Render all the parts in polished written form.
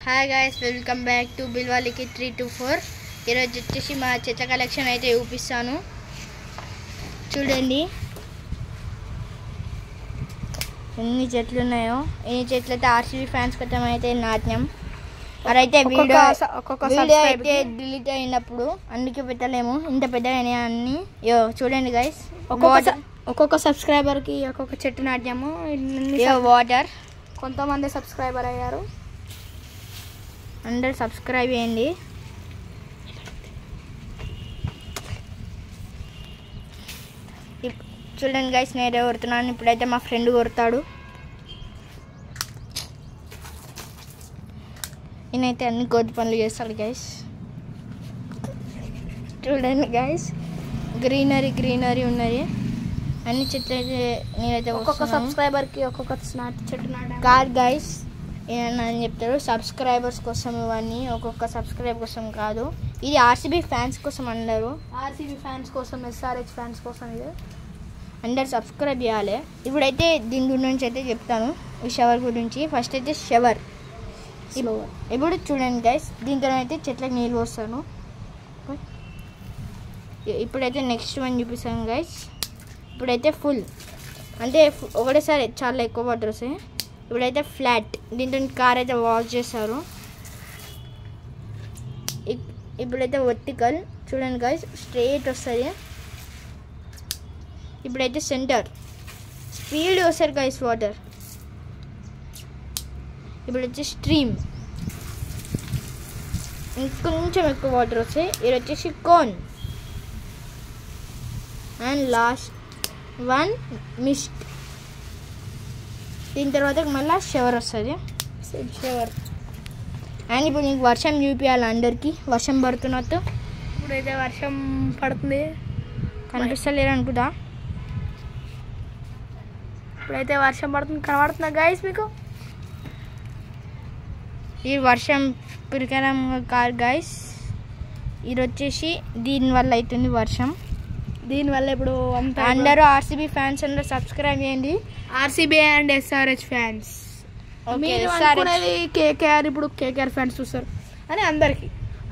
Hi guys, welcome back to బిల్వాలికి 324. ఈరోజు వచ్చేసి మా చెట్ల కలెక్షన్ అయితే చూపిస్తాను. చూడండి ఎన్ని చెట్లు ఉన్నాయో. ఎన్ని చెట్లు అయితే ఆర్సీబీ ఫ్యాన్స్ కోసం అయితే నాట్యం. అదైతే వీడియో అయితే డిలీట్ అయినప్పుడు అందుకే పెట్టలేము, ఇంత పెద్దగా అన్ని. చూడండి గైస్, ఒక్కొక్క సబ్స్క్రైబర్కి ఒక్కొక్క చెట్టు నాట్యము. వాటర్ కొంతమంది సబ్స్క్రైబర్ అయ్యారు. అందరు సబ్స్క్రైబ్ చేయండి. చూడండి గైస్, నేనే కొడుతున్నాను. ఇప్పుడైతే మా ఫ్రెండ్ కొడతాడు. నేనైతే అన్ని కోతి పనులు చేస్తాడు గైస్. చూడండి గైస్, గ్రీనరీ గ్రీనరీ ఉన్నది. అన్ని చెట్లు అయితే నేనైతే ఒక్కొక్క సబ్స్క్రైబర్కి ఒక్కొక్క చెట్టు నాటాను. కాదు గైస్, అని చెప్తారు సబ్స్క్రైబర్స్ కోసం. ఇవన్నీ ఒక్కొక్క సబ్స్క్రైబ్ కోసం కాదు, ఇది ఆర్సీబీ ఫ్యాన్స్ కోసం. అందరూ ఆర్సీబీ ఫ్యాన్స్ కోసం, ఎస్ఆర్హెచ్ ఫ్యాన్స్ కోసం ఇది అందరు సబ్స్క్రైబ్ చేయాలి. ఇప్పుడైతే దీని గురించి అయితే చెప్తాను, ఈ షవర్ గురించి. ఫస్ట్ అయితే షవర్. ఇప్పుడు చూడండి గైస్, దీంతో అయితే చెట్లకు నీళ్ళు పోస్తాను. ఇప్పుడైతే నెక్స్ట్ వన్ చూపిస్తాను గైస్. ఇప్పుడైతే ఫుల్ అంటే ఒకటేసారి చాలా ఎక్కువ వాటర్ వస్తాయి. ఇప్పుడైతే ఫ్లాట్, దీంతో కార్ అయితే వాష్ చేస్తారు. ఇప్పుడైతే వర్టికల్, చూడండి గైస్, స్ట్రైట్ వస్తుంది. ఇప్పుడైతే సెంటర్, స్పీడ్ వస్తారు గైస్ వాటర్. ఇప్పుడు వచ్చి స్ట్రీమ్, ఇంకొంచెం ఎక్కువ వాటర్ వస్తాయి. ఇది వచ్చేసి cone. And last one mist. దీని తర్వాత మళ్ళీ షవర్ వస్తుంది, షవర్. అండ్ ఇప్పుడు నీకు వర్షం చూపించాలి అందరికీ, వర్షం పడుతున్నట్టు. ఇప్పుడైతే వర్షం పడుతుంది, కనిపిస్తలేరు అనుకుంటా. ఇప్పుడైతే వర్షం పడుతుంది, కనబడుతుందా గైస్ మీకు? ఈ వర్షం పిరికరం కాదు గైస్, ఇది వచ్చేసి దీనివల్ల అవుతుంది వర్షం. దీనివల్ల ఇప్పుడు అందరూ ఆర్సీబీ ఫ్యాన్స్ అందరూ సబ్స్క్రైబ్ చేయండి. RCB and SRH fans. KKR, ఇప్పుడు కేకేఆర్ ఫ్యాన్స్ చూస్తారు అని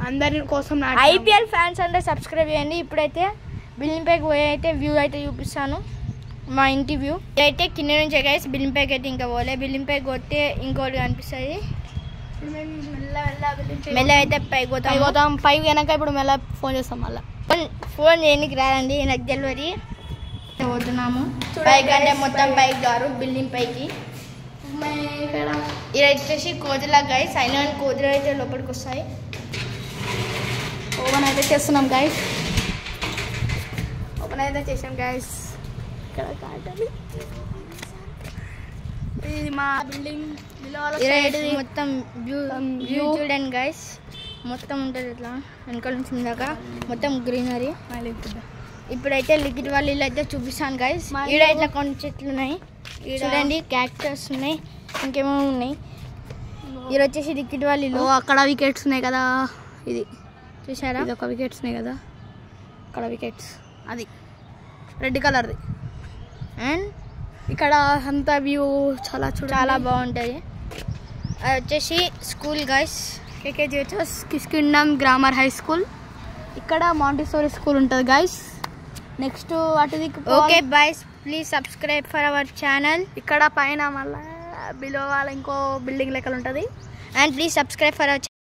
అందరి కోసం ఐపీఎల్ ఫ్యాన్స్ అందరూ సబ్స్క్రైబ్ చేయండి. ఇప్పుడైతే బిల్డింగ్ పైకి పోయి అయితే వ్యూ అయితే చూపిస్తాను, మా ఇంటి వ్యూ. ఇదైతే కింద నుంచి గైస్, బిల్డింగ్ పైకి అయితే ఇంకా పోలే. బిల్డింగ్ పైకి పోతే ఇంకోటి కనిపిస్తుంది. మెల్ల అయితే పైకి పోతాం. పైకి వెనక ఇప్పుడు మెల్ల ఫోన్ చేస్తాం. మళ్ళీ ఫోన్ చేయడానికి రాదండి, నాకు డెలివరీ పోతున్నాము. పైకి అంటే మొత్తం పైకి గారు, బిల్డింగ్ పైకి. ఇది వచ్చేసి కోతులా గైస్, అయినా కోతులు అయితే లోపలికి వస్తాయి. ఓపెన్ అయితే చేస్తున్నాం గైస్, ఓపెన్ అయితే చేసాం గైస్. ఇది మా బిల్డింగ్ మొత్తం వ్యూ చూడండి గైస్. మొత్తం ఉంటుంది ఇట్లా వెనకాల నుంచి దాకా మొత్తం గ్రీనరీ. ఇప్పుడైతే లిక్విడ్ వాళ్ళు అయితే చూపిస్తాను గైస్. ఈడ ఇట్లా కొన్ని చెట్లు ఉన్నాయి చూడండి, క్యాక్టస్ ఉన్నాయి, ఇంకేమో ఉన్నాయి. ఇది వచ్చేసి లిక్విడ్ వాళ్ళు. అక్కడ వికెట్స్ ఉన్నాయి కదా, ఇది చూసారా? ఇది ఒక వికెట్స్ ఉన్నాయి కదా, అక్కడ వికెట్స్, అది రెడ్ కలర్ది. అండ్ ఇక్కడ అంతా వ్యూ చాలా బాగుంటుంది. అది వచ్చేసి school guys, KKGHS Kishkindam grammar high school. ఇక్కడ మాంటిసోరీ స్కూల్ ఉంటుంది గైస్. నెక్స్ట్ అటు దిక్కు. Okay boys, please subscribe for our channel. ఇక్కడ పైన మళ్ళీ బిలో వాళ్ళ ఇంకో బిల్డింగ్ లెక్కలు ఉంటుంది. And please subscribe for hour